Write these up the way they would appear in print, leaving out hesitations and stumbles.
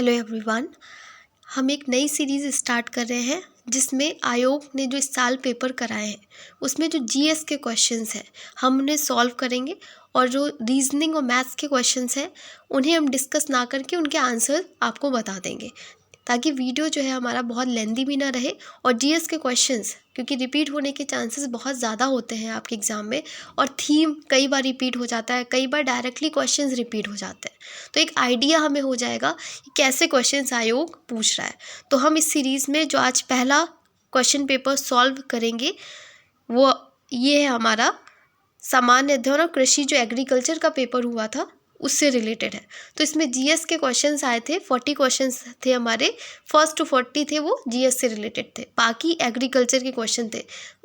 Hello everyone. हम एक नई सीरीज़ स्टार्ट कर रहे हैं जिसमें आयोग ने जो इस साल पेपर कराए हैं उसमें जो जीएस के क्वेश्चंस हैं हम उन्हें सॉल्व करेंगे और जो रीजनिंग और मैथ्स के क्वेश्चंस हैं उन्हें हम डिस्कस ना करके उनके आंसर आपको बता देंगे, ताकि वीडियो जो है हमारा बहुत लेंदी भी ना रहे। और जीएस के क्वेश्चंस क्योंकि रिपीट होने के चांसेस बहुत ज़्यादा होते हैं आपके एग्ज़ाम में, और थीम कई बार रिपीट हो जाता है, कई बार डायरेक्टली क्वेश्चंस रिपीट हो जाते हैं, तो एक आइडिया हमें हो जाएगा कि कैसे क्वेश्चंस आयोग पूछ रहा है। तो हम इस सीरीज़ में जो आज पहला क्वेश्चन पेपर सॉल्व करेंगे वो ये है हमारा सामान्य अध्ययन और कृषि, जो एग्रीकल्चर का पेपर हुआ था उससे रिलेटेड है। तो इसमें जीएस के क्वेश्चंस आए थे, 40 क्वेश्चंस थे हमारे, फर्स्ट टू 40 थे वो जीएस से रिलेटेड थे, बाकी एग्रीकल्चर के क्वेश्चन थे।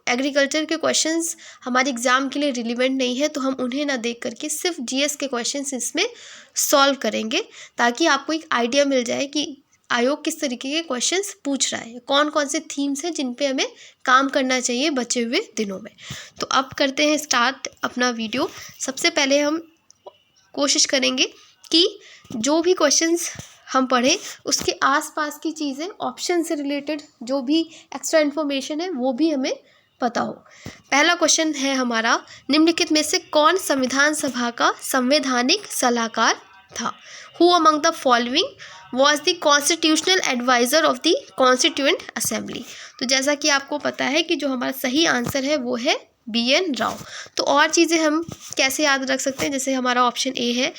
एग्रीकल्चर के क्वेश्चंस हमारे एग्ज़ाम के लिए रिलेवेंट नहीं है, तो हम उन्हें ना देख करके सिर्फ जीएस के क्वेश्चंस इसमें सॉल्व करेंगे, ताकि आपको एक आइडिया मिल जाए कि आयोग किस तरीके के क्वेश्चंस पूछ रहा है, कौन कौन से थीम्स हैं जिन पे हमें काम करना चाहिए बचे हुए दिनों में। तो अब करते हैं स्टार्ट अपना वीडियो। सबसे पहले हम कोशिश करेंगे कि जो भी क्वेश्चंस हम पढ़ें उसके आसपास की चीज़ें, ऑप्शन से रिलेटेड जो भी एक्स्ट्रा इन्फॉर्मेशन है वो भी हमें पता हो। पहला क्वेश्चन है हमारा, निम्नलिखित में से कौन संविधान सभा का संवैधानिक सलाहकार था? Who among the following was the constitutional adviser of the constituent assembly? तो जैसा कि आपको पता है कि जो हमारा सही आंसर है वो है BN राव। तो और चीज़ें हम कैसे याद रख सकते हैं, जैसे हमारा ऑप्शन ए है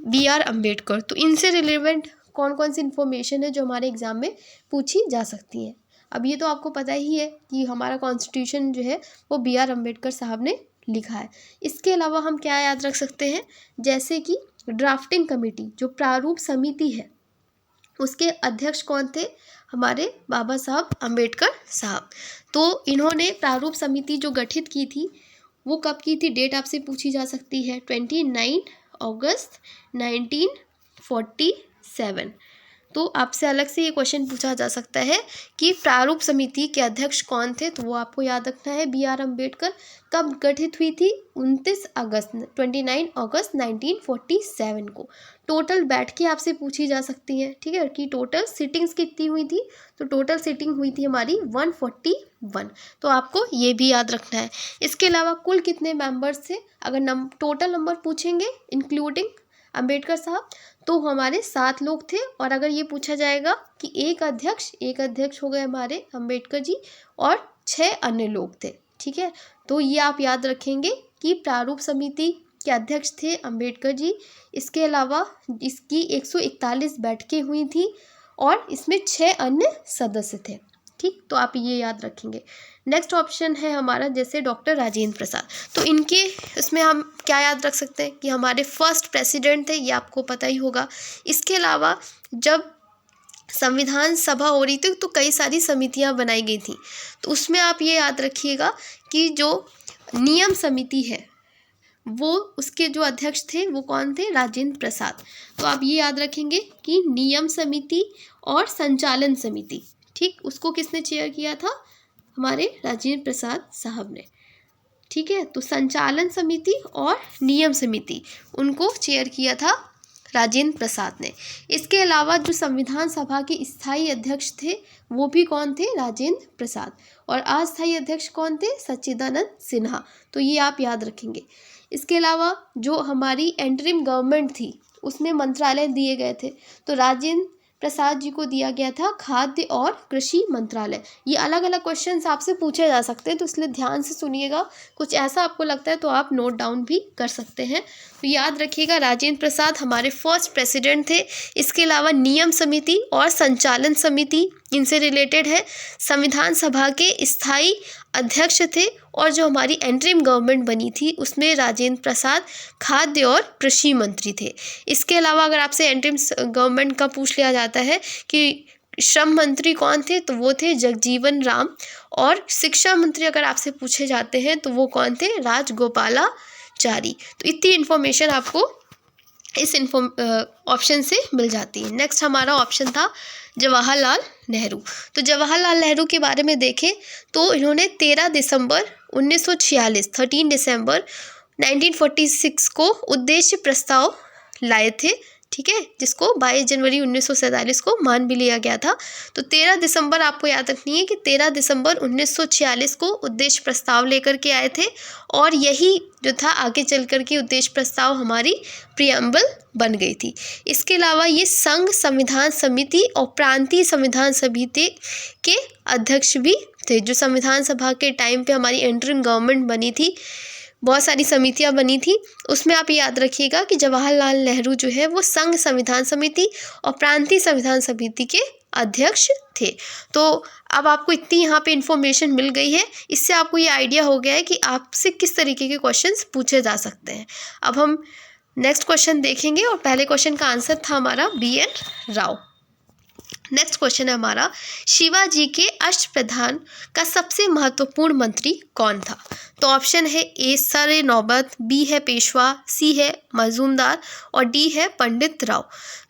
BR अम्बेडकर। तो इनसे रिलेवेंट कौन कौन सी इन्फॉर्मेशन है जो हमारे एग्ज़ाम में पूछी जा सकती है। अब ये तो आपको पता ही है कि हमारा कॉन्स्टिट्यूशन जो है वो BR अम्बेडकर साहब ने लिखा है। इसके अलावा हम क्या याद रख सकते हैं, जैसे कि ड्राफ्टिंग कमेटी, जो प्रारूप समिति है, उसके अध्यक्ष कौन थे? हमारे बाबा साहब अम्बेडकर साहब। तो इन्होंने प्रारूप समिति जो गठित की थी वो कब की थी? डेट आपसे पूछी जा सकती है, 29 अगस्त 1947। तो आपसे अलग से ये क्वेश्चन पूछा जा सकता है कि प्रारूप समिति के अध्यक्ष कौन थे, तो वो आपको याद रखना है BR अम्बेडकर। कब गठित हुई थी? 29 अगस्त 1947 को। टोटल बैठ के आपसे पूछी जा सकती है, ठीक है, कि टोटल सिटिंग्स कितनी हुई थी? तो टोटल सिटिंग हुई थी हमारी 141। तो आपको ये भी याद रखना है। इसके अलावा कुल कितने मेंबर्स थे? अगर टोटल नंबर पूछेंगे इंक्लूडिंग अम्बेडकर साहब तो हमारे 7 लोग थे। और अगर ये पूछा जाएगा कि एक अध्यक्ष हो गए हमारे अम्बेडकर जी और 6 अन्य लोग थे, ठीक है। तो ये आप याद रखेंगे कि प्रारूप समिति के अध्यक्ष थे अम्बेडकर जी। इसके अलावा इसकी 141 बैठकें हुई थी और इसमें 6 अन्य सदस्य थे, ठीक। तो आप ये याद रखेंगे। नेक्स्ट ऑप्शन है हमारा जैसे डॉक्टर राजेंद्र प्रसाद। तो इनके इसमें हम क्या याद रख सकते हैं कि हमारे फर्स्ट प्रेसिडेंट थे, ये आपको पता ही होगा। इसके अलावा जब संविधान सभा हो रही थी तो कई सारी समितियां बनाई गई थी, तो उसमें आप ये याद रखिएगा कि जो नियम समिति है वो उसके जो अध्यक्ष थे वो कौन थे? राजेंद्र प्रसाद। तो आप ये याद रखेंगे कि नियम समिति और संचालन समिति, ठीक, उसको किसने चेयर किया था? हमारे राजेंद्र प्रसाद साहब ने, ठीक है। तो संचालन समिति और नियम समिति उनको चेयर किया था राजेंद्र प्रसाद ने। इसके अलावा जो संविधान सभा के स्थायी अध्यक्ष थे वो भी कौन थे? राजेंद्र प्रसाद। और अस्थायी अध्यक्ष कौन थे? सच्चिदानंद सिन्हा। तो ये आप याद रखेंगे। इसके अलावा जो हमारी एंटरिम गवर्नमेंट थी उसमें मंत्रालय दिए गए थे, तो राजेंद्र प्रसाद जी को दिया गया था खाद्य और कृषि मंत्रालय। ये अलग अलग क्वेश्चंस आपसे पूछे जा सकते हैं, तो इसलिए ध्यान से सुनिएगा। कुछ ऐसा आपको लगता है तो आप नोट डाउन भी कर सकते हैं। तो याद रखिएगा राजेंद्र प्रसाद हमारे फर्स्ट प्रेसिडेंट थे। इसके अलावा नियम समिति और संचालन समिति इनसे रिलेटेड है। संविधान सभा के स्थायी अध्यक्ष थे और जो हमारी एंटरिम गवर्नमेंट बनी थी उसमें राजेंद्र प्रसाद खाद्य और कृषि मंत्री थे। इसके अलावा अगर आपसे एंटरिम गवर्नमेंट का पूछ लिया जाता है कि श्रम मंत्री कौन थे, तो वो थे जगजीवन राम। और शिक्षा मंत्री अगर आपसे पूछे जाते हैं तो वो कौन थे? राजगोपालाचारी। तो इतनी इन्फॉर्मेशन आपको इस ऑप्शन से मिल जाती है। नेक्स्ट हमारा ऑप्शन था जवाहरलाल नेहरू। तो जवाहरलाल नेहरू के बारे में देखें तो इन्होंने 13 दिसंबर 1946 को उद्देश्य प्रस्ताव लाए थे ठीक है, जिसको 22 जनवरी 1947 को मान भी लिया गया था। तो 13 दिसंबर आपको याद रखनी है कि 13 दिसंबर 1946 को उद्देश्य प्रस्ताव लेकर के आए थे, और यही जो था आगे चल कर के उद्देश्य प्रस्ताव हमारी प्रियम्बल बन गई थी। इसके अलावा ये संघ संविधान समिति और प्रांतीय संविधान समिति के अध्यक्ष भी थे। जो संविधान सभा के टाइम पे हमारी इंटरिम गवर्नमेंट बनी थी, बहुत सारी समितियां बनी थी, उसमें आप याद रखिएगा कि जवाहरलाल नेहरू जो है वो संघ संविधान समिति और प्रांतीय संविधान समिति के अध्यक्ष थे। तो अब आपको इतनी यहाँ पे इंफॉर्मेशन मिल गई है, इससे आपको ये आइडिया हो गया है कि आपसे किस तरीके के क्वेश्चंस पूछे जा सकते हैं। अब हम नेक्स्ट क्वेश्चन देखेंगे, और पहले क्वेश्चन का आंसर था हमारा BN राव। नेक्स्ट क्वेश्चन है हमारा, शिवाजी के अष्टप्रधान का सबसे महत्वपूर्ण मंत्री कौन था? तो ऑप्शन है ए सर नौबत, बी है पेशवा, सी है मजूमदार और डी है पंडित राव।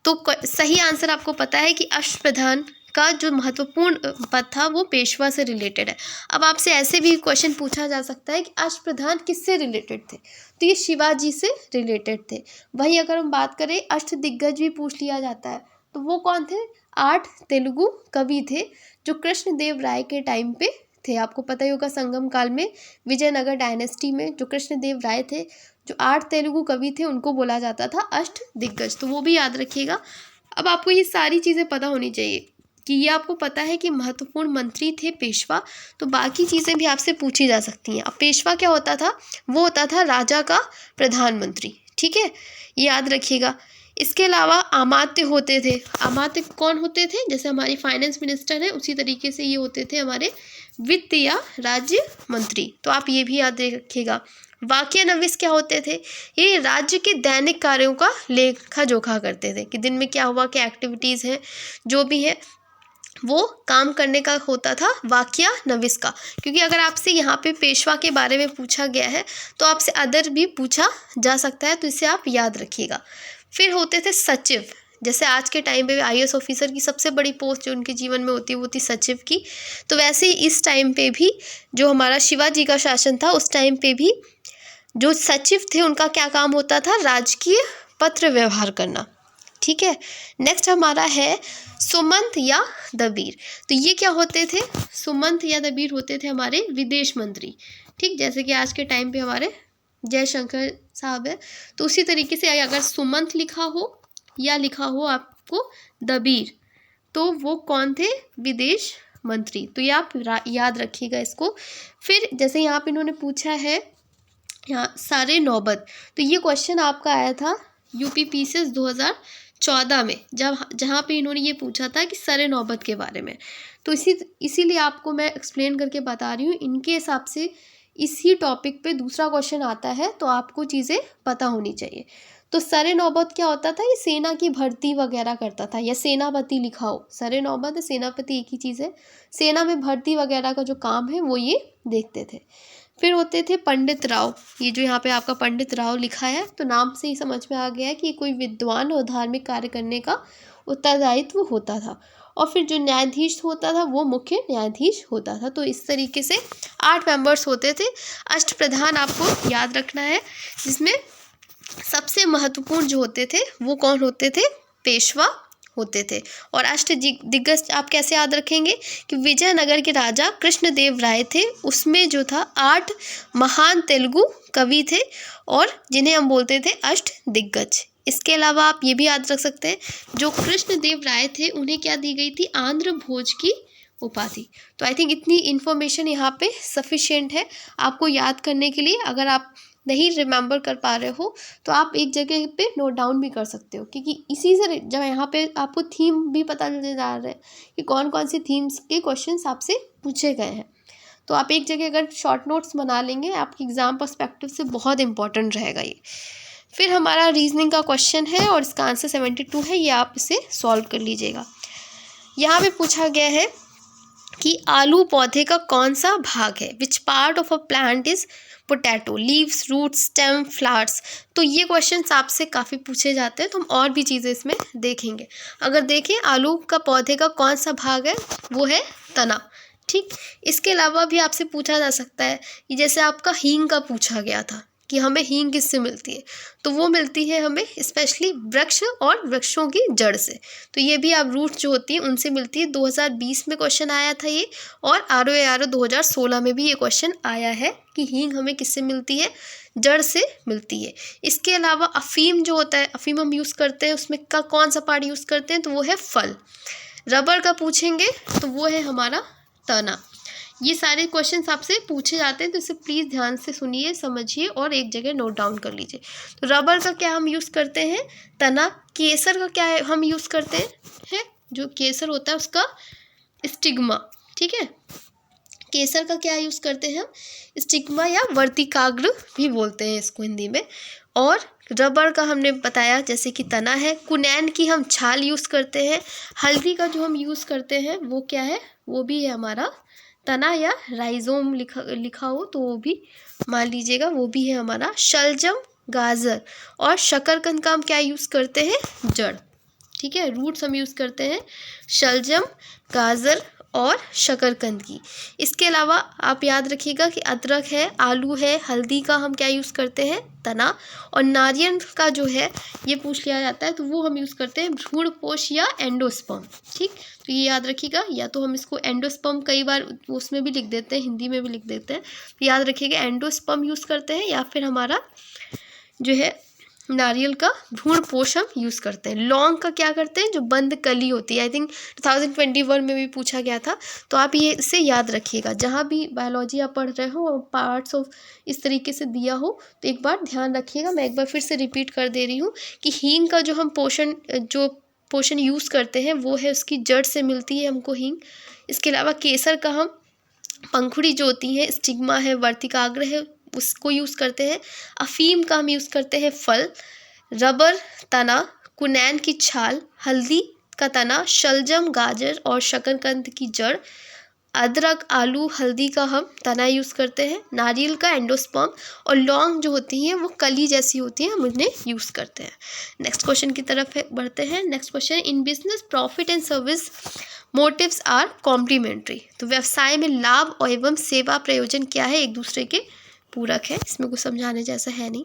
तो सही आंसर आपको पता है कि अष्टप्रधान का जो महत्वपूर्ण पद था वो पेशवा से रिलेटेड है। अब आपसे ऐसे भी क्वेश्चन पूछा जा सकता है कि अष्टप्रधान किससे रिलेटेड थे? तो ये शिवाजी से रिलेटेड थे। वहीं अगर हम बात करें अष्टदिग्गज भी पूछ लिया जाता है, तो वो कौन थे? 8 तेलुगु कवि थे जो कृष्णदेव राय के टाइम पे थे। आपको पता ही होगा संगम काल में विजयनगर डायनेस्टी में जो कृष्णदेव राय थे, जो 8 तेलुगु कवि थे, उनको बोला जाता था अष्टदिग्गज। तो वो भी याद रखिएगा। अब आपको ये सारी चीज़ें पता होनी चाहिए कि ये आपको पता है कि महत्वपूर्ण मंत्री थे पेशवा, तो बाकी चीज़ें भी आपसे पूछी जा सकती हैं। अब पेशवा क्या होता था? वो होता था राजा का प्रधानमंत्री, ठीक है, ये याद रखिएगा। इसके अलावा अमात्य होते थे। अमात्य कौन होते थे? जैसे हमारी फाइनेंस मिनिस्टर है, उसी तरीके से ये होते थे हमारे वित्त या राज्य मंत्री। तो आप ये भी याद रखिएगा। वाक्य नविस क्या होते थे? ये राज्य के दैनिक कार्यों का लेखा जोखा करते थे कि दिन में क्या हुआ, क्या एक्टिविटीज़ हैं, जो भी है वो काम करने का होता था वाक्या नविस का। क्योंकि अगर आपसे यहाँ पे पेशवा के बारे में पूछा गया है तो आपसे अदर भी पूछा जा सकता है, तो इसे आप याद रखिएगा। फिर होते थे सचिव। जैसे आज के टाइम पे IAS ऑफिसर की सबसे बड़ी पोस्ट जो उनके जीवन में होती है वो थी सचिव की। तो वैसे ही इस टाइम पे भी जो हमारा शिवाजी का शासन था, उस टाइम पे भी जो सचिव थे उनका क्या काम होता था? राजकीय पत्र व्यवहार करना, ठीक है। नेक्स्ट हमारा है सुमंत या दबीर। तो ये क्या होते थे? सुमंत या दबीर होते थे हमारे विदेश मंत्री, ठीक। जैसे कि आज के टाइम पे हमारे जयशंकर साहब है, तो उसी तरीके से अगर सुमंत लिखा हो या लिखा हो आपको दबीर, तो वो कौन थे? विदेश मंत्री। तो ये आप याद रखिएगा इसको। फिर जैसे यहाँ पे इन्होंने पूछा है यहाँ सारे नौबत, तो ये क्वेश्चन आपका आया था UPPCS 2014 में, जहाँ पे इन्होंने ये पूछा था कि सरे नौबत के बारे में। तो इसीलिए आपको मैं एक्सप्लेन करके बता रही हूँ। इनके हिसाब से इसी टॉपिक पे दूसरा क्वेश्चन आता है, तो आपको चीज़ें पता होनी चाहिए। तो सरे नौबत क्या होता था? ये सेना की भर्ती वगैरह करता था, या सेनापति लिखा हो, सरे नौबत है सेनापति एक ही चीज़ है। सेना में भर्ती वगैरह का जो काम है वो ये देखते थे। फिर होते थे पंडित राव। ये जो यहाँ पे आपका पंडित राव लिखा है, तो नाम से ही समझ में आ गया है कि कोई विद्वान और धार्मिक कार्य करने का उत्तरदायित्व होता था। और फिर जो न्यायाधीश होता था वो मुख्य न्यायाधीश होता था। तो इस तरीके से 8 मेंबर्स होते थे। अष्टप्रधान आपको याद रखना है, जिसमें सबसे महत्वपूर्ण जो होते थे वो कौन होते थे? पेशवा होते थे। और अष्टदिग्गज आप कैसे याद रखेंगे कि विजयनगर के राजा कृष्णदेव राय थे, उसमें जो था 8 महान तेलुगु कवि थे, और जिन्हें हम बोलते थे अष्टदिग्गज। इसके अलावा आप ये भी याद रख सकते हैं, जो कृष्णदेव राय थे उन्हें क्या दी गई थी? आंध्र भोज की उपाधि। तो आई थिंक इतनी इन्फॉर्मेशन यहाँ पे सफिशिएंट है आपको याद करने के लिए। अगर आप नहीं रिमेंबर कर पा रहे हो तो आप एक जगह पे नोट डाउन भी कर सकते हो, क्योंकि इसी से जब यहाँ पे आपको थीम भी पता चलने जा रहा है कि कौन कौन सी थीम्स के क्वेश्चंस आपसे पूछे गए हैं। तो आप एक जगह अगर शॉर्ट नोट्स बना लेंगे, आपके एग्ज़ाम पर्सपेक्टिव से बहुत इंपॉर्टेंट रहेगा ये। फिर हमारा रीजनिंग का क्वेश्चन है और इसका आंसर 72 है, ये आप इसे सॉल्व कर लीजिएगा। यहाँ पे पूछा गया है कि आलू पौधे का कौन सा भाग है? Which part of a plant is potato? Leaves, roots, stem, flowers. तो ये क्वेश्चंस आपसे काफ़ी पूछे जाते हैं, तो हम और भी चीज़ें इसमें देखेंगे। अगर देखें आलू का पौधे का कौन सा भाग है, वो है तना, ठीक। इसके अलावा भी आपसे पूछा जा सकता है कि जैसे आपका हींग का पूछा गया था, कि हमें हींग किससे मिलती है, तो वो मिलती है हमें स्पेशली वृक्ष और वृक्षों की जड़ से। तो ये भी आप रूट जो होती है उनसे मिलती है। 2020 में क्वेश्चन आया था ये, और ROARO 2016 में भी ये क्वेश्चन आया है कि हींग हमें किससे मिलती है, जड़ से मिलती है। इसके अलावा अफीम जो होता है, अफीम हम यूज़ करते हैं, उसमें का कौन सा पार्ट यूज़ करते हैं, तो वो है फल। रबर का पूछेंगे तो वो है हमारा तना। ये सारे क्वेश्चंस आपसे पूछे जाते हैं, तो इसे प्लीज़ ध्यान से सुनिए, समझिए और एक जगह नोट डाउन कर लीजिए। तो रबर का क्या हम यूज़ करते हैं, तना। केसर का क्या है हम यूज़ करते हैं, जो केसर होता है उसका स्टिग्मा, ठीक है। केसर का क्या यूज़ करते हैं हम, स्टिग्मा या वर्तिकाग्र भी बोलते हैं इसको हिंदी में। और रबर का हमने बताया जैसे कि तना है। कुनैन की हम छाल यूज़ करते हैं। हल्दी का जो हम यूज़ करते हैं वो क्या है, वो भी है हमारा तना या राइजोम लिखा हो तो वो भी मान लीजिएगा, वो भी है हमारा शलजम, गाजर। और शकरकंद का हम क्या यूज़ करते हैं, जड़, ठीक है। रूट्स हम यूज़ करते हैं शलजम, गाजर और शकरकंद की। इसके अलावा आप याद रखिएगा कि अदरक है, आलू है, हल्दी का हम क्या यूज़ करते हैं, तना। और नारियल का जो है ये पूछ लिया जाता है तो वो हम यूज़ करते हैं भ्रूणपोष या एंडोस्पर्म, ठीक। तो ये याद रखिएगा, या तो हम इसको एंडोस्पर्म कई बार उसमें भी लिख देते हैं, हिंदी में भी लिख देते हैं, तो याद रखिएगा एंडोस्पर्म यूज़ करते हैं, या फिर हमारा जो है नारियल का भ्रूणपोष हम यूज़ करते हैं। लौंग का क्या करते हैं, जो बंद कली होती है, आई थिंक 2021 में भी पूछा गया था, तो आप ये इसे याद रखिएगा। जहाँ भी बायोलॉजी आप पढ़ रहे हो और पार्ट्स ऑफ इस तरीके से दिया हो तो एक बार ध्यान रखिएगा। मैं एक बार फिर से रिपीट कर दे रही हूँ कि हींग का जो हम पोषण यूज़ करते हैं वो है उसकी जड़ से मिलती है हमको हींग। इसके अलावा केसर का हम पंखुड़ी जो होती है, स्टिग्मा है, वर्तिकाग्र है, उसको यूज़ करते हैं। अफीम का हम यूज़ करते हैं फल। रबर तना, कुनैन की छाल, हल्दी का तना, शलजम, गाजर और शकरकंद की जड़। अदरक, आलू, हल्दी का हम तना यूज़ करते हैं। नारियल का एंडोस्पर्म। और लौंग जो होती हैं वो कली जैसी होती हैं, हम उन्हें यूज़ करते हैं। नेक्स्ट क्वेश्चन की तरफ बढ़ते हैं। Next question, in business profit and service motives are complementary. तो व्यवसाय में लाभ और एवं सेवा प्रयोजन क्या है, एक दूसरे के पूरक है, इसमें कुछ समझाने जैसा है नहीं।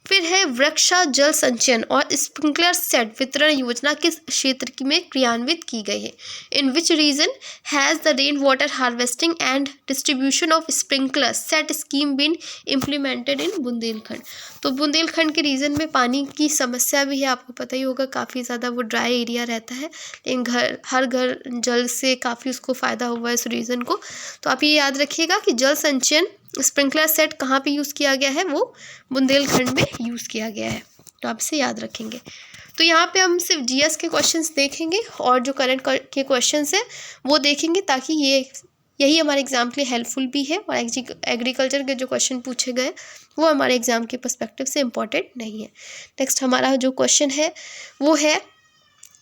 फिर है वृक्षा जल संचयन और स्प्रिंकलर सेट वितरण योजना किस क्षेत्र में क्रियान्वित की गई है। In which region has the rain water harvesting and distribution of sprinkler set scheme been implemented in Bundelkhand. तो बुंदेलखंड के रीजन में पानी की समस्या भी है, आपको पता ही होगा, काफ़ी ज़्यादा वो ड्राई एरिया रहता है, लेकिन हर घर जल से काफ़ी उसको फ़ायदा हुआ है इस रीजन को। तो आप ये याद रखिएगा कि जल संचयन स्प्रिंकलर सेट कहाँ पे यूज़ किया गया है, वो बुंदेलखंड में यूज़ किया गया है, तो आप इसे याद रखेंगे। तो यहाँ पे हम सिर्फ GS के क्वेश्चंस देखेंगे और जो करंट के क्वेश्चंस हैं वो देखेंगे, ताकि यही हमारे एग्जाम के लिए हेल्पफुल भी है। और एग्रीकल्चर के जो क्वेश्चन पूछे गए वो हमारे एग्जाम के पर्सपेक्टिव से इम्पॉर्टेंट नहीं है। नेक्स्ट हमारा जो क्वेश्चन है वो है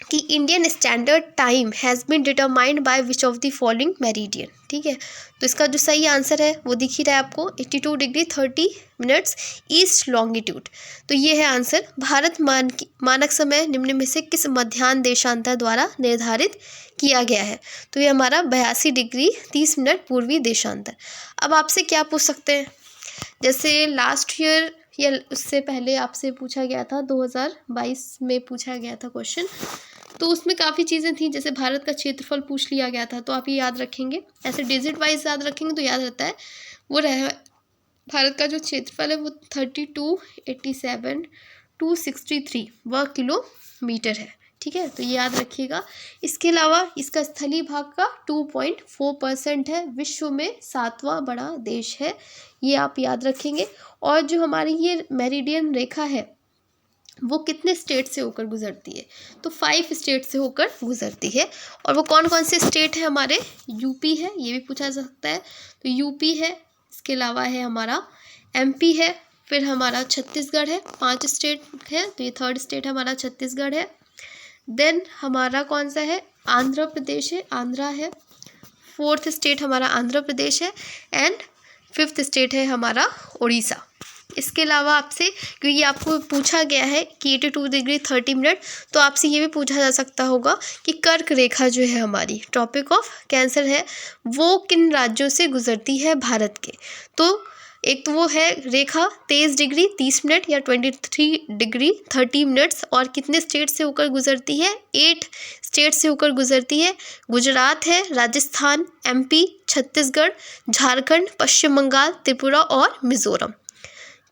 कि Indian standard time has been determined by which of the following meridian, ठीक है। तो इसका जो सही आंसर है वो दिख ही रहा है आपको, 82 डिग्री 30 मिनट्स ईस्ट लॉन्गिट्यूड। तो ये है आंसर। भारत मानक समय निम्न में से किस मध्याह्न देशांतर द्वारा निर्धारित किया गया है। तो ये हमारा 82 डिग्री 30 मिनट पूर्वी देशांतर। अब आपसे क्या पूछ सकते हैं, जैसे लास्ट ईयर या उससे पहले आपसे पूछा गया था, 2022 में पूछा गया था क्वेश्चन, तो उसमें काफ़ी चीज़ें थी, जैसे भारत का क्षेत्रफल पूछ लिया गया था, तो आप ये याद रखेंगे। ऐसे डिजिट वाइज याद रखेंगे तो याद रहता है। वो भारत का जो क्षेत्रफल है वो 32,87,263 वर्ग किलोमीटर है, ठीक है, तो ये याद रखिएगा। इसके अलावा इसका स्थलीय भाग का 2.4% है, विश्व में 7वां बड़ा देश है, ये आप याद रखेंगे। और जो हमारी ये मेरिडियन रेखा है वो कितने स्टेट से होकर गुजरती है, तो 5 स्टेट से होकर गुजरती है। और वो कौन कौन से स्टेट है हमारे, यूपी है, ये भी पूछा जा सकता है, तो यूपी है। इसके अलावा है हमारा MP है, फिर हमारा छत्तीसगढ़ है, 5 स्टेट है, तो ये 3rd स्टेट हमारा छत्तीसगढ़ है। देन हमारा कौन सा है, आंध्र प्रदेश है, आंध्रा है। 4th स्टेट हमारा आंध्र प्रदेश है एंड 5th स्टेट है हमारा उड़ीसा। इसके अलावा आपसे, क्योंकि आपको पूछा गया है कि 82 डिग्री 30 मिनट, तो आपसे ये भी पूछा जा सकता होगा कि कर्क रेखा जो है हमारी ट्रॉपिक ऑफ कैंसर है वो किन राज्यों से गुजरती है भारत के। तो एक तो वो है रेखा 23 डिग्री 30 मिनट या 23 डिग्री 30 मिनट्स, और कितने स्टेट से होकर गुजरती है? 8 स्टेट से होकर गुजरती है। गुजरात है, राजस्थान, MP, छत्तीसगढ़, झारखंड, पश्चिम बंगाल, त्रिपुरा और मिजोरम।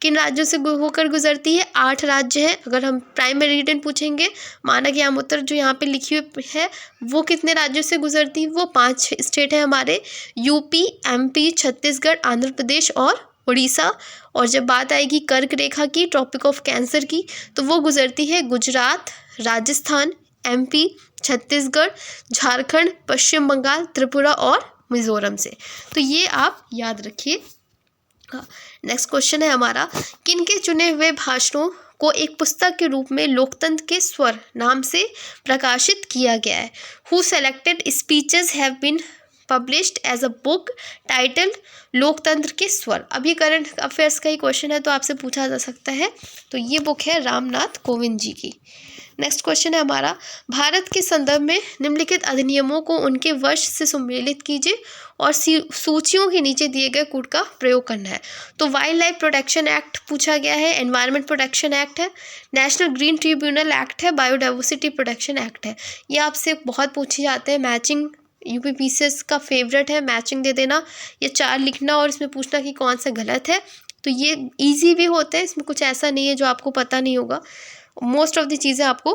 किन राज्यों से होकर गुजरती है? 8 राज्य हैं। अगर हम प्राइम मेरिडियन पूछेंगे, मानक याम उत्तर जो यहाँ पे लिखी हुई है, वो कितने राज्यों से गुजरती है? वो 5 स्टेट हैं हमारे, UP, MP, छत्तीसगढ़, आंध्र प्रदेश और उड़ीसा। और जब बात आएगी कर्क रेखा की, ट्रॉपिक ऑफ कैंसर की, तो वो गुजरती है गुजरात, राजस्थान, MP, छत्तीसगढ़, झारखंड, पश्चिम बंगाल, त्रिपुरा और मिजोरम से। तो ये आप याद रखिए। नेक्स्ट क्वेश्चन है हमारा, किन के चुने हुए भाषणों को एक पुस्तक के रूप में लोकतंत्र के स्वर नाम से प्रकाशित किया गया है? Who selected speeches have been published as a book titled लोकतंत्र के स्वर। अब ये करंट अफेयर्स का ही क्वेश्चन है, तो आपसे पूछा जा सकता है। तो ये बुक है रामनाथ कोविंद जी की। नेक्स्ट क्वेश्चन है हमारा, भारत के संदर्भ में निम्नलिखित अधिनियमों को उनके वर्ष से सम्मिलित कीजिए और सूचियों के नीचे दिए गए कूट का प्रयोग करना है। तो वाइल्ड लाइफ प्रोटेक्शन एक्ट पूछा गया है, एनवायरनमेंट प्रोटेक्शन एक्ट है, नेशनल ग्रीन ट्रिब्यूनल एक्ट है, बायोडाइवर्सिटी प्रोटेक्शन एक्ट है। ये आपसे बहुत पूछे जाते हैं, मैचिंग UPPCS का फेवरेट है, मैचिंग दे देना, ये 4 लिखना और इसमें पूछना कि कौन सा गलत है। तो ये ईजी भी होते हैं, इसमें कुछ ऐसा नहीं है जो आपको पता नहीं होगा, मोस्ट ऑफ द चीज़ें आपको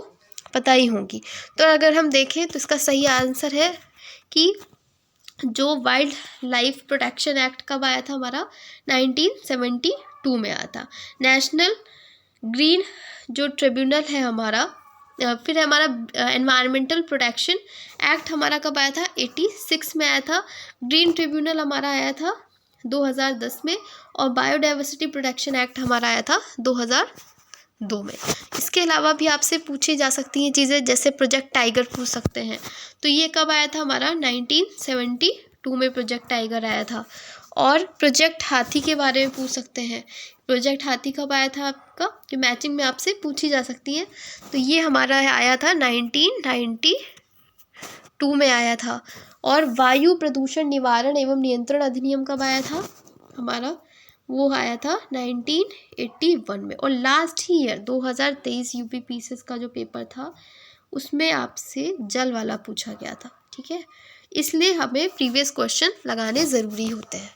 पता ही होंगी। तो अगर हम देखें तो इसका सही आंसर है कि जो वाइल्ड लाइफ प्रोटेक्शन एक्ट कब आया था हमारा? 1972 में आया था। नेशनल ग्रीन जो ट्रिब्यूनल है हमारा, फिर हमारा एनवायरमेंटल प्रोटेक्शन एक्ट हमारा कब आया था? 86 में आया था। ग्रीन ट्रिब्यूनल हमारा आया था 2010 में, और बायोडाइवर्सिटी प्रोटेक्शन एक्ट हमारा आया था 2002 में। इसके अलावा भी आपसे पूछी जा सकती हैं चीज़ें, जैसे प्रोजेक्ट टाइगर पूछ सकते हैं। तो ये कब आया था हमारा? 1972 में प्रोजेक्ट टाइगर आया था। और प्रोजेक्ट हाथी के बारे में पूछ सकते हैं, प्रोजेक्ट हाथी कब आया था आपका? जो मैचिंग में आपसे पूछी जा सकती है। तो ये हमारा आया था 1992 में आया था। और वायु प्रदूषण निवारण एवं नियंत्रण अधिनियम कब आया था हमारा? वो आया था 1981 में। और लास्ट ही ईयर 2023 UPPCS का जो पेपर था उसमें आपसे जल वाला पूछा गया था, ठीक है। इसलिए हमें प्रीवियस क्वेश्चन लगाने ज़रूरी होते हैं।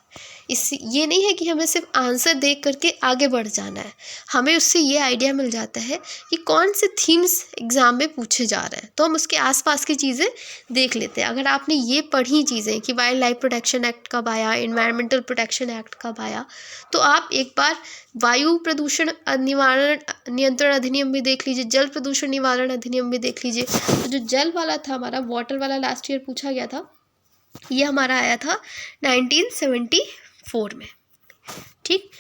ये नहीं है कि हमें सिर्फ आंसर देख करके आगे बढ़ जाना है, हमें उससे ये आइडिया मिल जाता है कि कौन से थीम्स एग्ज़ाम में पूछे जा रहे हैं, तो हम उसके आसपास की चीज़ें देख लेते हैं। अगर आपने ये पढ़ी चीज़ें कि वाइल्ड लाइफ प्रोटेक्शन एक्ट कब आया, एनवायरमेंटल प्रोटेक्शन एक्ट कब आया, तो आप एक बार वायु प्रदूषण निवारण नियंत्रण अधिनियम भी देख लीजिए, जल प्रदूषण निवारण अधिनियम भी देख लीजिए। तो जो जल वाला था हमारा, वाटर वाला लास्ट ईयर पूछा गया था, ये हमारा आया था 1974 में, ठीक।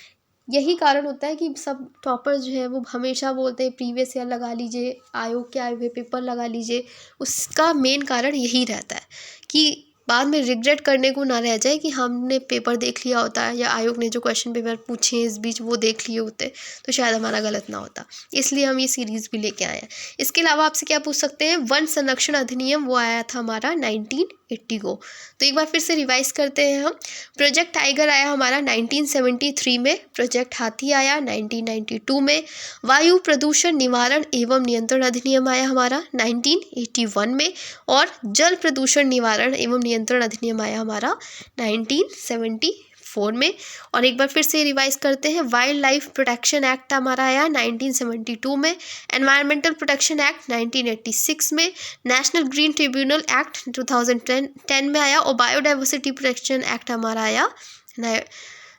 यही कारण होता है कि सब टॉपर जो है वो हमेशा बोलते हैं प्रीवियस ईयर लगा लीजिए, आयोग के आए हुए पेपर लगा लीजिए। उसका मेन कारण यही रहता है कि बाद में रिग्रेट करने को ना रह जाए कि हमने पेपर देख लिया होता है या आयोग ने जो क्वेश्चन पेपर पूछे इस बीच वो देख लिए होते तो शायद हमारा गलत ना होता। इसलिए हम ये सीरीज़ भी लेके आए हैं। इसके अलावा आपसे क्या पूछ सकते हैं, वन संरक्षण अधिनियम वो आया था हमारा 1980 को। तो एक बार फिर से रिवाइज करते हैं हम। प्रोजेक्ट टाइगर आया हमारा 1973 में, प्रोजेक्ट हाथी आया 1992 में, वायु प्रदूषण निवारण एवं नियंत्रण अधिनियम आया हमारा 1981 में, और जल प्रदूषण निवारण एवं नियंत्रण अधिनियम आया हमारा 1974 में। और एक बार फिर से रिवाइज करते हैं, वाइल्ड लाइफ प्रोटेक्शन एक्ट हमारा आया 1972 में, एनवायरमेंटल प्रोटेक्शन एक्ट 1986 में, नेशनल ग्रीन ट्रिब्यूनल एक्ट 2010 में आया, और बायोडाइवर्सिटी प्रोटेक्शन एक्ट हमारा आया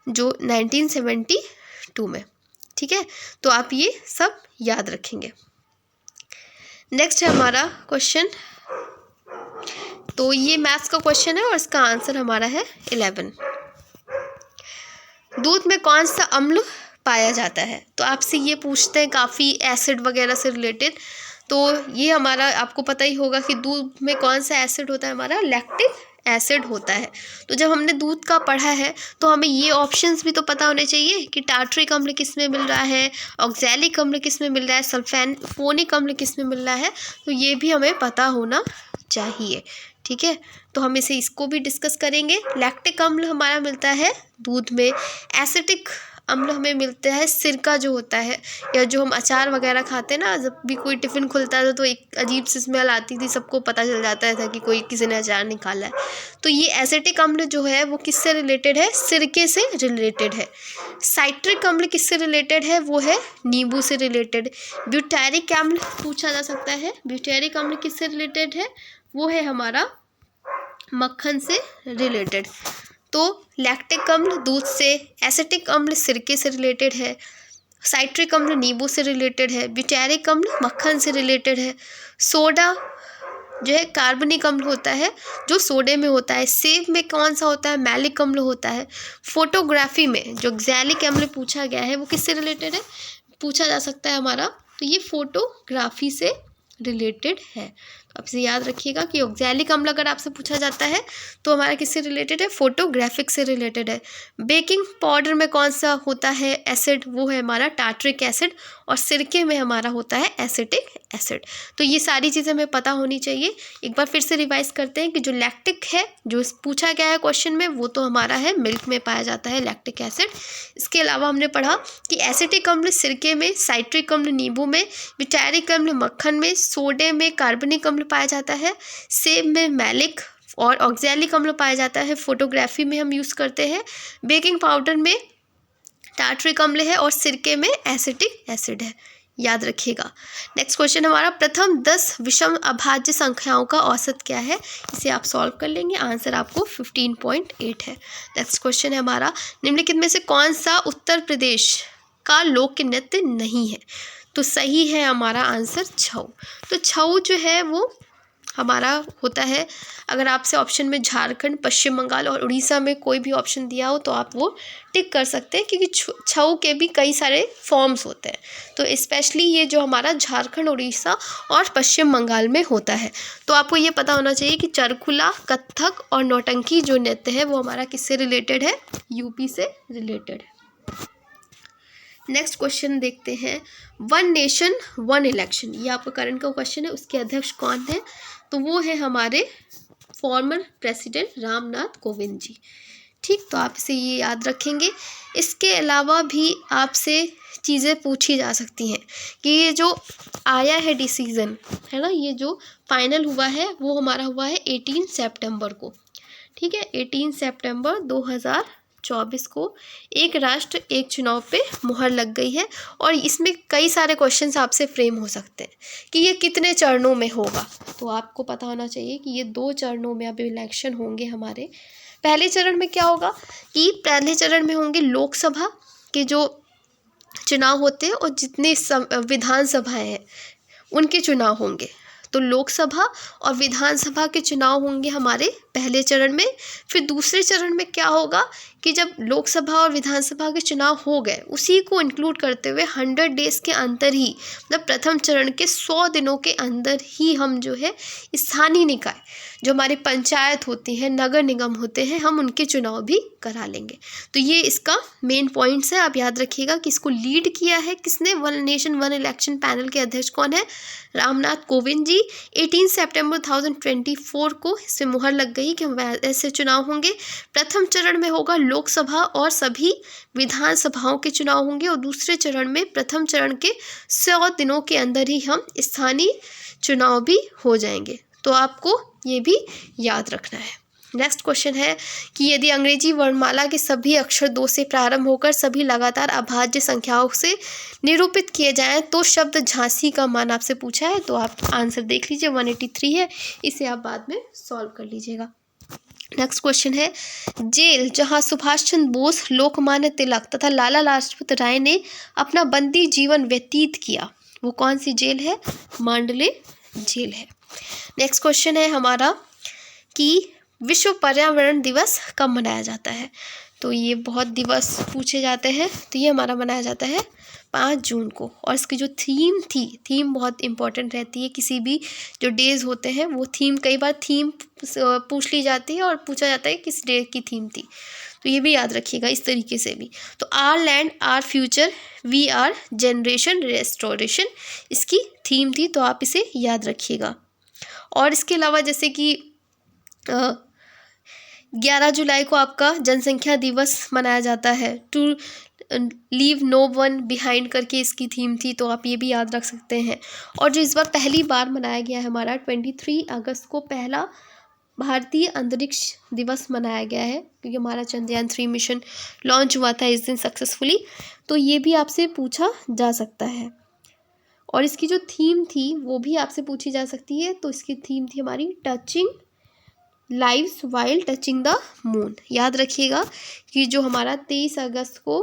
जो 1972 में, ठीक है। तो आप ये सब याद रखेंगे। नेक्स्ट है हमारा क्वेश्चन, तो ये मैथ्स का क्वेश्चन है और इसका आंसर हमारा है 11। दूध में कौन सा अम्ल पाया जाता है? तो आपसे ये पूछते हैं काफ़ी एसिड वगैरह से रिलेटेड। तो ये हमारा आपको पता ही होगा कि दूध में कौन सा एसिड होता है, हमारा लैक्टिक एसिड होता है। तो जब हमने दूध का पढ़ा है तो हमें ये ऑप्शंस भी तो पता होने चाहिए कि टार्ट्रिक अम्ल किस में मिल रहा है, ऑक्सैलिक अम्ल किस में मिल रहा है, सल्फोनिक अम्ल किस में मिल रहा है। तो ये भी हमें पता होना चाहिए, ठीक है, तो हम इसको भी डिस्कस करेंगे। लैक्टिक अम्ल हमारा मिलता है दूध में। एसिटिक अम्ल हमें मिलता है सिरका जो होता है, या जो हम अचार वगैरह खाते हैं ना, जब भी कोई टिफ़िन खुलता था तो एक अजीब सी स्मेल आती थी, सबको पता चल जाता था कि किसी ने अचार निकाला है। तो ये एसिटिक अम्ल जो है वो किससे रिलेटेड है? सिरके से रिलेटेड है। साइट्रिक अम्ल किससे रिलेटेड है? वो है नींबू से रिलेटेड। ब्यूटेरिक अम्ल पूछा जा सकता है। ब्यूटेरिक अम्ल किससे रिलेटेड है? वो है हमारा मक्खन से रिलेटेड। तो लैक्टिक अम्ल दूध से, एसिटिक अम्ल सिरके से रिलेटेड है, साइट्रिक अम्ल नींबू से रिलेटेड है, ब्यूटेरिक अम्ल मक्खन से रिलेटेड है, सोडा जो है कार्बनिक अम्ल होता है जो सोडे में होता है, सेब में कौन सा होता है? मैलिक अम्ल होता है। फोटोग्राफी में जो ग्जैलिक अम्ल पूछा गया है वो किससे रिलेटेड है? पूछा जा सकता है हमारा, तो ये फोटोग्राफी से रिलेटेड है। तो आपसे याद रखिएगा कि ऑक्सैलिक अम्ल अगर आपसे पूछा जाता है तो हमारा किससे रिलेटेड है? फोटोग्राफिक से रिलेटेड है। बेकिंग पाउडर में कौन सा होता है एसिड? वो है हमारा टार्ट्रिक एसिड। और सिरके में हमारा होता है एसिटिक एसिड। तो ये सारी चीज़ें हमें पता होनी चाहिए। एक बार फिर से रिवाइज करते हैं कि जो लैक्टिक है जो पूछा गया है क्वेश्चन में, वो तो हमारा है मिल्क में पाया जाता है लैक्टिक एसिड। इसके अलावा हमने पढ़ा कि एसिटिक अम्ल सिरके में, साइट्रिक अम्ल नींबू में, ब्यूटेरिक अम्ल मक्खन में, सोडे में कार्बनिक अम्ल पाया जाता है, सेब में मैलिक और ऑक्सैलिक अम्ल पाया जाता है, फोटोग्राफी में हम यूज़ करते हैं, बेकिंग पाउडर में टार्ट्रिक अम्ल है और सिरके में एसिटिक एसिड है। याद रखिएगा। नेक्स्ट क्वेश्चन हमारा, प्रथम 10 विषम अभाज्य संख्याओं का औसत क्या है? इसे आप सॉल्व कर लेंगे। आंसर आपको 15.8 है। नेक्स्ट क्वेश्चन है हमारा, निम्नलिखित में से कौन सा उत्तर प्रदेश का लोक नृत्य नहीं है? तो सही है हमारा आंसर छऊ। तो छऊ जो है वो हमारा होता है, अगर आपसे ऑप्शन में झारखंड, पश्चिम बंगाल और उड़ीसा में कोई भी ऑप्शन दिया हो तो आप वो टिक कर सकते हैं, क्योंकि छऊ के भी कई सारे फॉर्म्स होते हैं। तो स्पेशली ये जो हमारा झारखंड, उड़ीसा और पश्चिम बंगाल में होता है। तो आपको ये पता होना चाहिए कि चरखुला, कथक और नौटंकी जो नृत्य है वो हमारा किससे रिलेटेड है? यूपी से रिलेटेड है। नेक्स्ट क्वेश्चन देखते हैं, वन नेशन वन इलेक्शन, ये आपका करंट का क्वेश्चन है। उसके अध्यक्ष कौन है? तो वो है हमारे फॉर्मर प्रेसिडेंट रामनाथ कोविंद जी। ठीक, तो आप इसे ये याद रखेंगे। इसके अलावा भी आपसे चीज़ें पूछी जा सकती हैं कि ये जो आया है डिसीज़न है ना, ये जो फाइनल हुआ है वो हमारा हुआ है 18 सितंबर को। ठीक है, 18 सितंबर 2024 को एक राष्ट्र एक चुनाव पे मुहर लग गई है। और इसमें कई सारे क्वेश्चंस आपसे फ्रेम हो सकते हैं कि ये कितने चरणों में होगा। तो आपको पता होना चाहिए कि ये 2 चरणों में अब इलेक्शन होंगे हमारे। पहले चरण में क्या होगा कि पहले चरण में होंगे लोकसभा के जो चुनाव होते हैं और जितने विधानसभाएं हैं उनके चुनाव होंगे। तो लोकसभा और विधानसभा के चुनाव होंगे हमारे पहले चरण में। फिर दूसरे चरण में क्या होगा कि जब लोकसभा और विधानसभा के चुनाव हो गए, उसी को इंक्लूड करते हुए 100 डेज़ के अंदर ही, मतलब प्रथम चरण के 100 दिनों के अंदर ही हम जो है स्थानीय निकाय, जो हमारी पंचायत होती हैं, नगर निगम होते हैं, हम उनके चुनाव भी करा लेंगे। तो ये इसका मेन पॉइंट्स है। आप याद रखिएगा कि इसको लीड किया है किसने? One nation one election panel के अध्यक्ष कौन है? रामनाथ कोविंद जी। 18 सितंबर 2024 को इसमें मुहर लग गई कि ऐसे चुनाव होंगे। प्रथम चरण में होगा लोकसभा और सभी विधानसभाओं के चुनाव होंगे, और दूसरे चरण में प्रथम चरण के 100 दिनों के अंदर ही हम स्थानीय चुनाव भी हो जाएंगे। तो आपको ये भी याद रखना है। नेक्स्ट क्वेश्चन है कि यदि अंग्रेजी वर्णमाला के सभी अक्षर 2 से प्रारंभ होकर सभी लगातार अभाज्य संख्याओं से निरूपित किए जाएं तो शब्द झांसी का मान आपसे पूछा है। तो आप आंसर देख लीजिए, 183 है। इसे आप बाद में सॉल्व कर लीजिएगा। नेक्स्ट क्वेश्चन है, जेल जहां सुभाष चंद्र बोस, लोकमान्य तिलक तथा लाला लाजपत राय ने अपना बंदी जीवन व्यतीत किया, वो कौन सी जेल है? मांडले जेल है। नेक्स्ट क्वेश्चन है हमारा कि विश्व पर्यावरण दिवस कब मनाया जाता है? तो ये बहुत दिवस पूछे जाते हैं। तो ये हमारा मनाया जाता है 5 जून को। और इसकी जो थीम बहुत इंपॉर्टेंट रहती है। किसी भी जो डेज़ होते हैं वो थीम, कई बार थीम पूछ ली जाती है और पूछा जाता है किस डे की थीम थी। तो ये भी याद रखिएगा इस तरीके से भी। तो our land our future we are generation restoration इसकी थीम थी, तो आप इसे याद रखिएगा। और इसके अलावा जैसे कि 11 जुलाई को आपका जनसंख्या दिवस मनाया जाता है। To leave no one behind करके इसकी थीम थी, तो आप ये भी याद रख सकते हैं। और जो इस बार पहली बार मनाया गया है हमारा 23 अगस्त को पहला भारतीय अंतरिक्ष दिवस मनाया गया है, क्योंकि हमारा चंद्रयान 3 मिशन लॉन्च हुआ था इस दिन सक्सेसफुली। तो ये भी आपसे पूछा जा सकता है। और इसकी जो थीम थी वो भी आपसे पूछी जा सकती है। तो इसकी थीम थी हमारी touching lives while touching the moon. याद रखिएगा कि जो हमारा 23 अगस्त को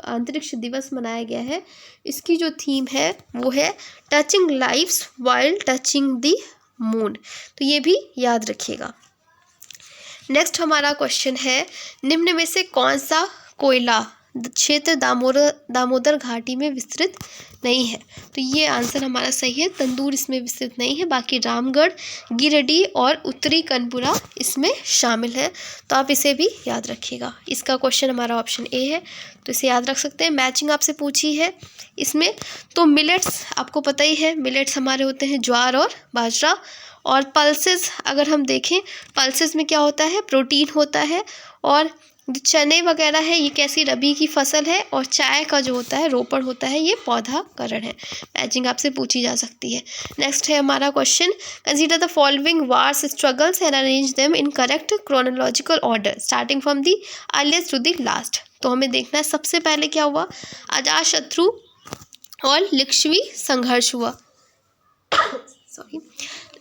अंतरिक्ष दिवस मनाया गया है, इसकी जो थीम है वो है touching lives while touching the moon. तो ये भी याद रखिएगा। नेक्स्ट हमारा क्वेश्चन है, निम्न में से कौन सा कोयला क्षेत्र दामोदर घाटी में विस्तृत नहीं है? तो ये आंसर हमारा सही है, तंदूर इसमें विस्तृत नहीं है। बाकी रामगढ़, गिरिडीह और उत्तरी कनपुरा इसमें शामिल है। तो आप इसे भी याद रखिएगा। इसका क्वेश्चन हमारा ऑप्शन ए है, तो इसे याद रख सकते हैं। मैचिंग आपसे पूछी है इसमें, तो मिलेट्स आपको पता ही है, मिलेट्स हमारे होते हैं ज्वार और बाजरा। और पल्सेस अगर हम देखें, पल्सेस में क्या होता है, प्रोटीन होता है। और जो चने वगैरह है ये कैसी रबी की फसल है। और चाय का जो होता है रोपण होता है, ये पौधाकरण है। मैचिंग आपसे पूछी जा सकती है। नेक्स्ट है हमारा question, consider the following wars struggles and arrange them in correct chronological order starting from the earliest to the last. तो हमें देखना है सबसे पहले क्या हुआ, अजातशत्रु और लिच्छवी संघर्ष हुआ। सॉरी,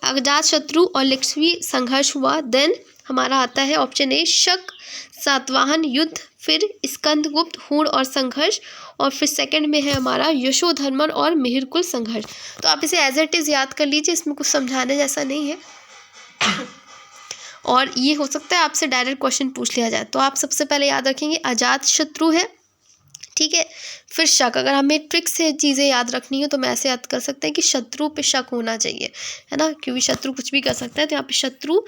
अजातशत्रु और लिच्छवी संघर्ष हुआ। देन हमारा आता है ऑप्शन ए शक सातवाहन युद्ध, फिर स्कंदगुप्त हूण और संघर्ष, और फिर सेकंड में है हमारा यशोधर्मन और मिहिरकुल संघर्ष। तो आप इसे एज इट इज़ याद कर लीजिए, इसमें कुछ समझाने जैसा नहीं है। और ये हो सकता है आपसे डायरेक्ट क्वेश्चन पूछ लिया जाए। तो आप सबसे पहले याद रखेंगे अजातशत्रु है, ठीक है। फिर शक, अगर हमें ट्रिक से चीज़ें याद रखनी है तो मैं ऐसे याद कर सकते हैं कि शत्रु पे शक होना चाहिए, है ना, क्योंकि शत्रु कुछ भी कर सकता है। तो यहाँ पे शत्रु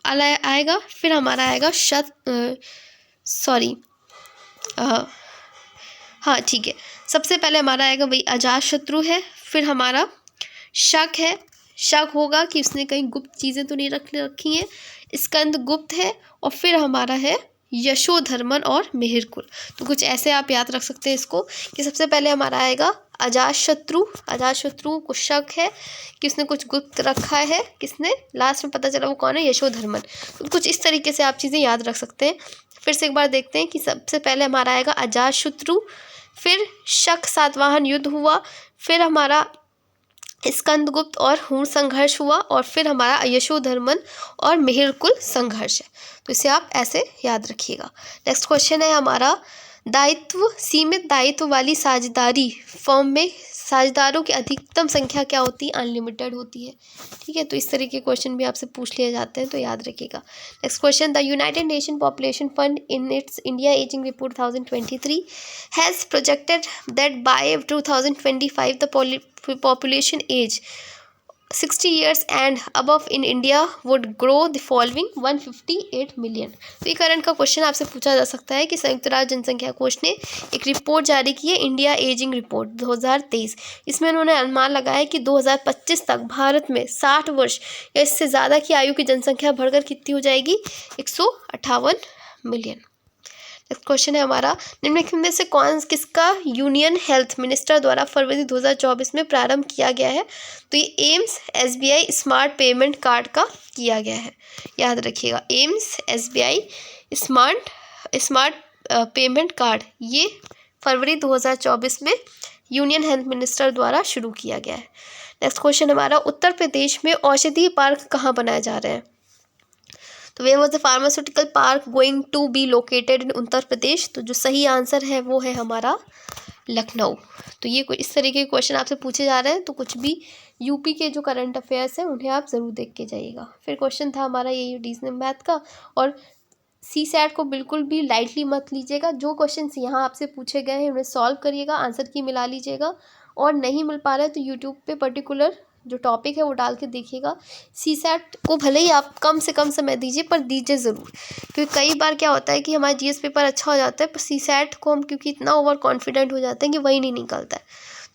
आएगा, फिर हमारा आएगा हाँ ठीक है, सबसे पहले हमारा आएगा वही अजातशत्रु है। फिर हमारा शक है, शक होगा कि उसने कहीं गुप्त चीज़ें तो नहीं रखी हैं। स्कंदगुप्त है, और फिर हमारा है यशोधर्मन और मिहिरकुल। तो कुछ ऐसे आप याद रख सकते हैं इसको, कि सबसे पहले हमारा आएगा अजातशत्रु। अजातशत्रु को शक है कि उसने कुछ गुप्त रखा है, किसने, लास्ट में पता चला वो कौन है, यशोधर्मन। तो कुछ इस तरीके से आप चीज़ें याद रख सकते हैं। फिर से एक बार देखते हैं कि सबसे पहले हमारा आएगा अजातशत्रु, फिर शक सातवाहन युद्ध हुआ, फिर हमारा स्कंदगुप्त और हूण संघर्ष हुआ, और फिर हमारा यशोधर्मन और मिहिरकुल संघर्ष है। तो इसे आप ऐसे याद रखिएगा। नेक्स्ट क्वेश्चन है हमारा, दायित्व सीमित दायित्व वाली साझेदारी फर्म में साझेदारों की अधिकतम संख्या क्या होती है, अनलिमिटेड होती है, ठीक है। तो इस तरह के क्वेश्चन भी आपसे पूछ लिए जाते हैं, तो याद रखिएगा। Next question, the United nation population fund in its India ageing report 2023 has projected that bye 2025 the population age 60 years and above in India would grow the following 158 million। तो ये करंट का क्वेश्चन आपसे पूछा जा सकता है कि संयुक्त राज्य जनसंख्या कोष ने एक रिपोर्ट जारी की है, इंडिया एजिंग रिपोर्ट 2023। इसमें उन्होंने अनुमान लगाया कि 2025 तक भारत में 60 वर्ष या इससे ज़्यादा की आयु की जनसंख्या बढ़कर कितनी हो जाएगी, 158 मिलियन। नेक्स्ट क्वेश्चन है हमारा, निम्नलिखित में से किसका यूनियन हेल्थ मिनिस्टर द्वारा फरवरी 2024 में प्रारंभ किया गया है? तो ये AIIMS SBI smart payment card का किया गया है। याद रखिएगा, AIIMS SBI smart payment card ये फरवरी 2024 में यूनियन हेल्थ मिनिस्टर द्वारा शुरू किया गया है। नेक्स्ट क्वेश्चन हमारा, उत्तर प्रदेश में औषधीय पार्क कहाँ बनाए जा रहे हैं? तो where was the pharmaceutical park going to be located in Uttar Pradesh? तो जो सही आंसर है वो है हमारा लखनऊ। तो ये इस तरीके के क्वेश्चन आपसे पूछे जा रहे हैं, तो कुछ भी यूपी के जो करंट अफेयर्स हैं उन्हें आप ज़रूर देख के जाइएगा। फिर क्वेश्चन था हमारा ये रीजनिंग मैथ का, और CSAT को बिल्कुल भी लाइटली मत लीजिएगा। जो क्वेश्चन यहाँ आपसे पूछे गए हैं उन्हें सॉल्व करिएगा, आंसर की मिला लीजिएगा, और नहीं मिल पा रहा है तो यूट्यूब पे पर्टिकुलर जो टॉपिक है वो डाल के देखिएगा। CSAT को भले ही आप कम से कम समय दीजिए, पर दीजिए ज़रूर, क्योंकि कई बार क्या होता है कि हमारा GS पेपर अच्छा हो जाता है, पर CSAT को हम क्योंकि इतना ओवर कॉन्फिडेंट हो जाते हैं कि वही नहीं निकलता है।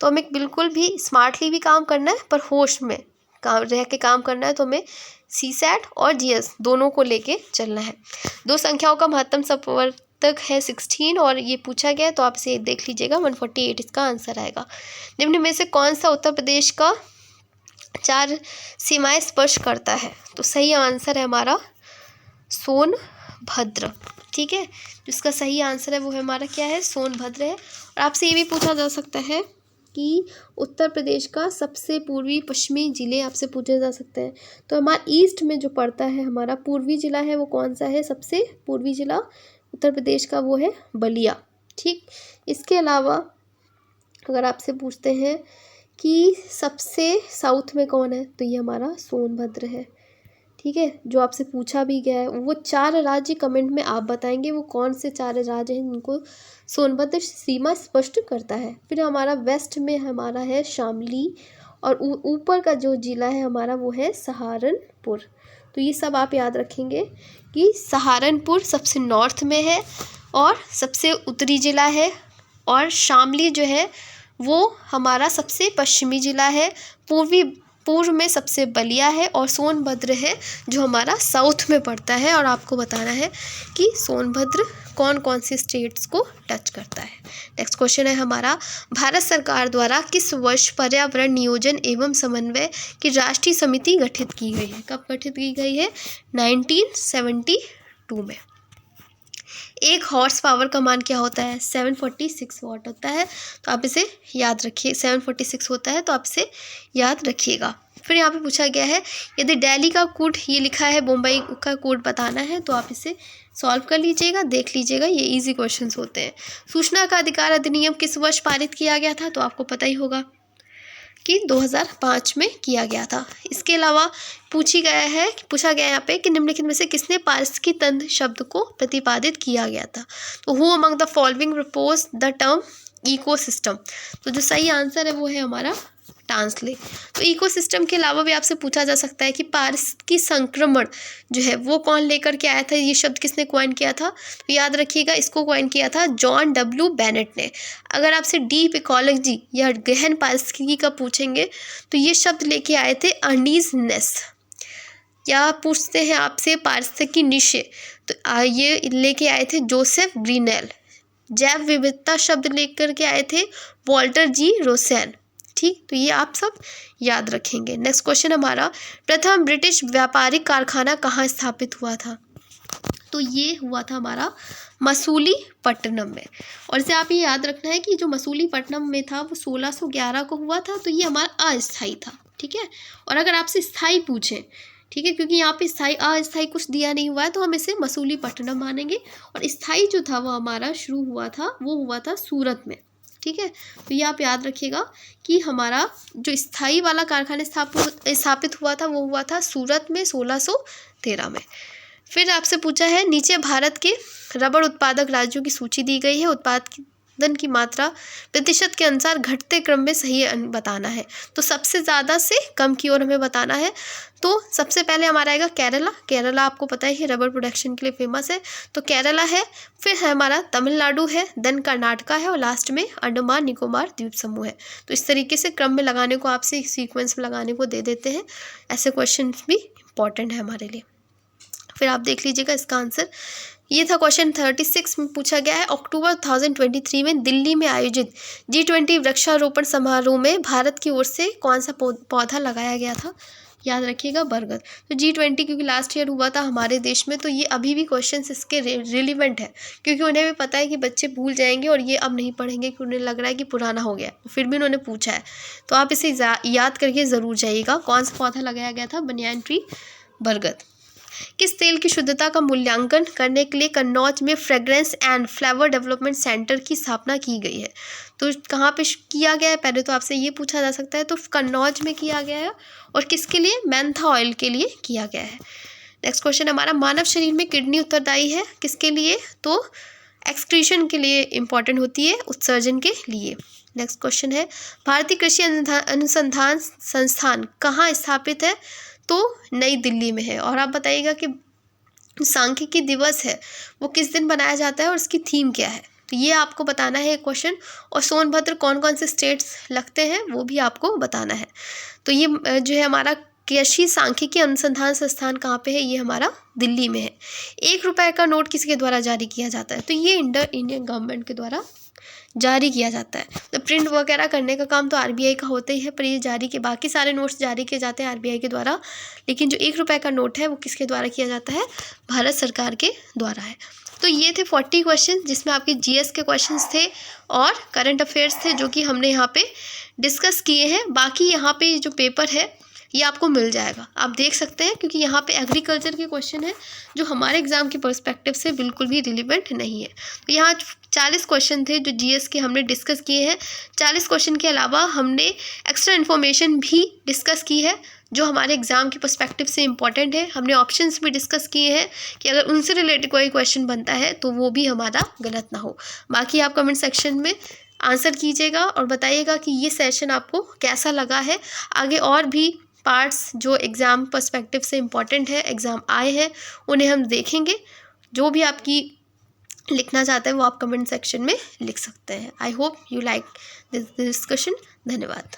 तो हमें बिल्कुल भी स्मार्टली भी काम करना है, पर होश में रह के काम करना है। तो हमें CSAT और GS दोनों को लेके चलना है। दो संख्याओं का महत्तम समवर्तक है 16 और ये पूछा गया है, तो आप इसे देख लीजिएगा 148 इसका आंसर आएगा। निम्न में से कौन सा उत्तर प्रदेश का 4 सीमाएं स्पर्श करता है? तो सही आंसर है हमारा सोनभद्र। ठीक है, जिसका सही आंसर है वो है हमारा क्या है, सोनभद्र है। और आपसे ये भी पूछा जा सकता है कि उत्तर प्रदेश का सबसे पूर्वी पश्चिमी जिले आपसे पूछे जा सकते हैं। तो हमारा ईस्ट में जो पड़ता है हमारा पूर्वी जिला है वो कौन सा है? सबसे पूर्वी जिला उत्तर प्रदेश का वो है बलिया। ठीक, इसके अलावा अगर आपसे पूछते हैं कि सबसे साउथ में कौन है, तो ये हमारा सोनभद्र है। ठीक है, जो आपसे पूछा भी गया है वो 4 राज्य कमेंट में आप बताएंगे वो कौन से 4 राज्य हैं जिनको सोनभद्र सीमा स्पष्ट करता है। फिर हमारा वेस्ट में हमारा है शामली और ऊपर का जो जिला है हमारा वो है सहारनपुर। तो ये सब आप याद रखेंगे कि सहारनपुर सबसे नॉर्थ में है और सबसे उत्तरी जिला है, और शामली जो है वो हमारा सबसे पश्चिमी जिला है, पूर्व में सबसे बलिया है, और सोनभद्र है जो हमारा साउथ में पड़ता है। और आपको बताना है कि सोनभद्र कौन कौन सी स्टेट्स को टच करता है। नेक्स्ट क्वेश्चन है हमारा, भारत सरकार द्वारा किस वर्ष पर्यावरण नियोजन एवं समन्वय की राष्ट्रीय समिति गठित की गई है? कब गठित की गई है? 1972 में। एक हॉर्स पावर का मान क्या होता है? 746 वाट होता है। तो आप इसे याद रखिए, 746 होता है तो आप इसे याद रखिएगा। फिर यहाँ पे पूछा गया है, यदि दिल्ली का कोड ये लिखा है, मुंबई का कोड बताना है, तो आप इसे सॉल्व कर लीजिएगा, देख लीजिएगा, ये इजी क्वेश्चंस होते हैं। सूचना का अधिकार अधिनियम किस वर्ष पारित किया गया था? तो आपको पता ही होगा कि 2005 में किया गया था। इसके अलावा पूछा गया यहाँ पे कि निम्नलिखित में से किसने पारिस्थितिकी तंत्र शब्द को प्रतिपादित किया गया था? तो who among the following propose the term ecosystem? तो जो सही आंसर है वो है हमारा टांसले। तो इकोसिस्टम के अलावा भी आपसे पूछा जा सकता है कि पारिस्थितिकी संक्रमण जो है वो कौन लेकर के आया था, ये शब्द किसने कॉइन किया था? तो याद रखिएगा, इसको कॉइन किया था जॉन डब्ल्यू बेनेट ने। अगर आपसे डीप इकोलॉजी या गहन पारिस्थितिकी का पूछेंगे तो ये शब्द लेके आए थे अर्नीज नेस। या पूछते हैं आपसे पारिस्थितिकी निश्चय, तो ये लेके आए थे जोसेफ ग्रीनेल। जैव विविधता शब्द लेकर के आए थे वॉल्टर जी रोसेन। ठीक, तो ये आप सब याद रखेंगे। नेक्स्ट क्वेश्चन हमारा, प्रथम ब्रिटिश व्यापारिक कारखाना कहाँ स्थापित हुआ था? तो ये हुआ था हमारा मसूलीपट्टनम में। और इसे आप ये याद रखना है कि जो मसूलीपट्टनम में था वो 1611 को हुआ था, तो ये हमारा अस्थायी था। ठीक है, और अगर आपसे स्थायी पूछें, ठीक है, क्योंकि यहाँ पे स्थायी अस्थायी कुछ दिया नहीं हुआ है, तो हम इसे मसूलीपट्टनम मानेंगे। और स्थायी जो था वो हमारा शुरू हुआ था, वो हुआ था सूरत में। ठीक है, तो ये आप याद रखिएगा कि हमारा जो स्थायी वाला कारखाना स्थापित हुआ था वो हुआ था सूरत में 1613 में। फिर आपसे पूछा है, नीचे भारत के रबड़ उत्पादक राज्यों की सूची दी गई है, उत्पादन की मात्रा प्रतिशत के अनुसार घटते क्रम में सही बताना है। तो सबसे ज़्यादा से कम की ओर हमें बताना है। तो सबसे पहले हमारा आएगा केरला। केरला आपको पता ही है रबर प्रोडक्शन के लिए फेमस है, तो केरला है। फिर है हमारा तमिलनाडु है, देन कर्नाटका है, और लास्ट में अंडमान निकोबार द्वीप समूह है। तो इस तरीके से क्रम में लगाने को आपसे सीक्वेंस में लगाने को दे देते हैं। ऐसे क्वेश्चन भी इंपॉर्टेंट है हमारे लिए। फिर आप देख लीजिएगा इसका आंसर, ये था क्वेश्चन 36 में पूछा गया है, अक्टूबर 2023 में दिल्ली में आयोजित G20 वृक्षारोपण समारोह में भारत की ओर से कौन सा पौधा लगाया गया था? याद रखिएगा, बरगद। तो G20 क्योंकि लास्ट ईयर हुआ था हमारे देश में, तो ये अभी भी क्वेश्चंस इसके रिलेवेंट है, क्योंकि उन्हें भी पता है कि बच्चे भूल जाएंगे और ये अब नहीं पढ़ेंगे क्योंकि उन्हें लग रहा है कि पुराना हो गया, फिर भी उन्होंने पूछा है। तो आप इसे याद करके ज़रूर जाइएगा, कौन सा पौधा लगाया गया था? बनियान ट्री, बरगद। किस तेल की शुद्धता का मूल्यांकन करने के लिए कन्नौज में fragrance and flavour development centre की स्थापना की गई है? तो कहाँ पे किया गया है? पहले तो आपसे ये पूछा जा सकता है, तो कन्नौज में किया गया है। और किसके लिए? मेंथा ऑयल के लिए किया गया है। नेक्स्ट क्वेश्चन हमारा, मानव शरीर में किडनी उत्तरदायी है किसके लिए? तो एक्सक्रीशन के लिए इंपॉर्टेंट होती है, उत्सर्जन के लिए। नेक्स्ट क्वेश्चन है, भारतीय कृषि अनुसंधान संस्थान कहाँ स्थापित है? तो नई दिल्ली में है। और आप बताइएगा कि सांख्यिकी दिवस है वो किस दिन बनाया जाता है और उसकी थीम क्या है? तो ये आपको बताना है क्वेश्चन। और सोनभद्र कौन कौन से स्टेट्स लगते हैं वो भी आपको बताना है। तो ये जो है हमारा कृषि सांख्यिकी अनुसंधान संस्थान कहाँ पे है? ये हमारा दिल्ली में है। 1 रुपये का नोट किसके द्वारा जारी किया जाता है? तो ये इंडियन गवर्नमेंट के द्वारा जारी किया जाता है। तो प्रिंट वगैरह करने का काम तो आरबीआई का होता ही है, पर ये जारी के बाकी सारे नोट्स जारी किए जाते हैं आरबीआई के द्वारा, लेकिन जो 1 रुपये का नोट है वो किसके द्वारा किया जाता है? भारत सरकार के द्वारा है। तो ये थे 40 क्वेश्चन, जिसमें आपके जीएस के क्वेश्चंस थे और करंट अफेयर्स थे, जो कि हमने यहाँ पे डिस्कस किए हैं। बाकी यहाँ पे जो पेपर है ये आपको मिल जाएगा, आप देख सकते हैं, क्योंकि यहाँ पे एग्रीकल्चर के क्वेश्चन है जो हमारे एग्जाम के पर्सपेक्टिव से बिल्कुल भी रिलेवेंट नहीं है। तो यहाँ 40 क्वेश्चन थे जो जीएस के हमने डिस्कस किए हैं। 40 क्वेश्चन के अलावा हमने एक्स्ट्रा इन्फॉर्मेशन भी डिस्कस की है जो हमारे एग्जाम के पर्सपेक्टिव से इंपॉर्टेंट है। हमने ऑप्शंस भी डिस्कस किए हैं कि अगर उनसे रिलेटेड कोई क्वेश्चन बनता है तो वो भी हमारा गलत ना हो। बाकी आप कमेंट सेक्शन में आंसर कीजिएगा और बताइएगा कि ये सेशन आपको कैसा लगा है। आगे और भी पार्ट्स जो एग्ज़ाम पर्सपेक्टिव से इम्पॉर्टेंट है, एग्ज़ाम आए हैं, उन्हें हम देखेंगे। जो भी आपकी लिखना चाहते हैं वो आप कमेंट सेक्शन में लिख सकते हैं। I hope you like this discussion. धन्यवाद।